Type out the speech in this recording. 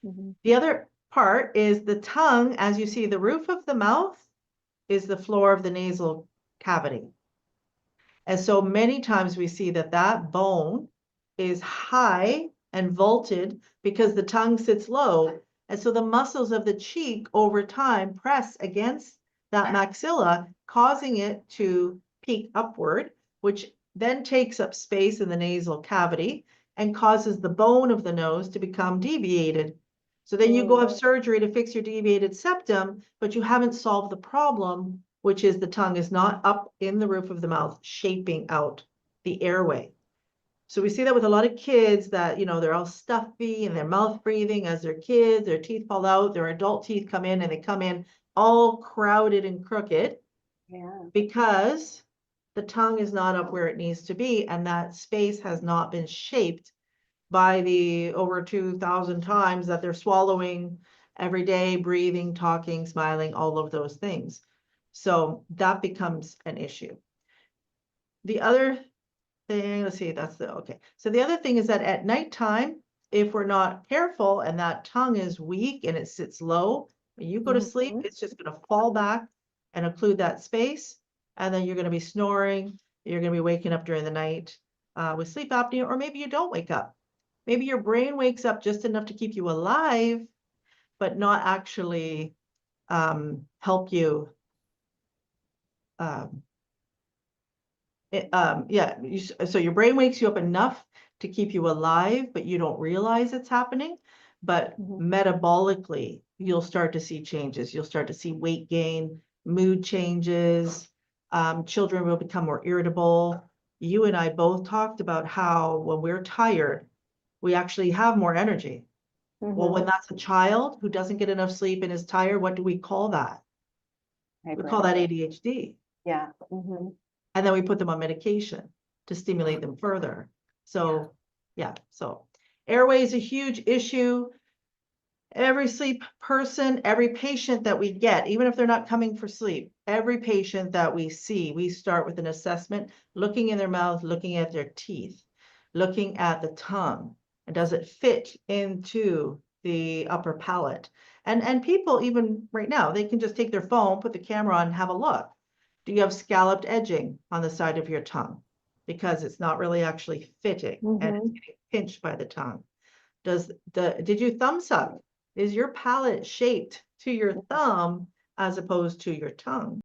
Mhm. The other part is the tongue, as you see, the roof of the mouth is the floor of the nasal cavity. And so many times we see that that bone is high and vaulted because the tongue sits low. And so the muscles of the cheek over time press against that maxilla, causing it to peak upward, which then takes up space in the nasal cavity and causes the bone of the nose to become deviated. So then you go have surgery to fix your deviated septum, but you haven't solved the problem, which is the tongue is not up in the roof of the mouth, shaping out the airway. So we see that with a lot of kids that, they're all stuffy and their mouth breathing as they're kids, their teeth fall out, their adult teeth come in and they come in all crowded and crooked. Yeah. Because the tongue is not up where it needs to be and that space has not been shaped by the over 2,000 times that they're swallowing every day, breathing, talking, smiling, all of those things. So that becomes an issue. The other thing, let's see, okay. So the other thing is that at nighttime, if we're not careful and that tongue is weak and it sits low, when you go to sleep, it's just going to fall back and occlude that space. And then you're going to be snoring. You're going to be waking up during the night with sleep apnea, or maybe you don't wake up. Maybe your brain wakes up just enough to keep you alive, but not actually help you. So your brain wakes you up enough to keep you alive, but you don't realize it's happening. But metabolically, you'll start to see changes. You'll start to see weight gain, mood changes. Children will become more irritable. You and I both talked about how when we're tired, we actually have more energy. Well, when that's a child who doesn't get enough sleep and is tired, what do we call that? We call that ADHD. Yeah. And then we put them on medication to stimulate them further. So, so airway is a huge issue. Every sleep person, every patient that we get, even if they're not coming for sleep, every patient that we see, we start with an assessment, looking in their mouth, looking at their teeth, looking at the tongue, and does it fit into the upper palate? And people, even right now, they can just take their phone, put the camera on, and have a look. Do you have scalloped edging on the side of your tongue? Because it's not really actually fitting and it's getting pinched by the tongue. Did you thumb suck? Is your palate shaped to your thumb as opposed to your tongue?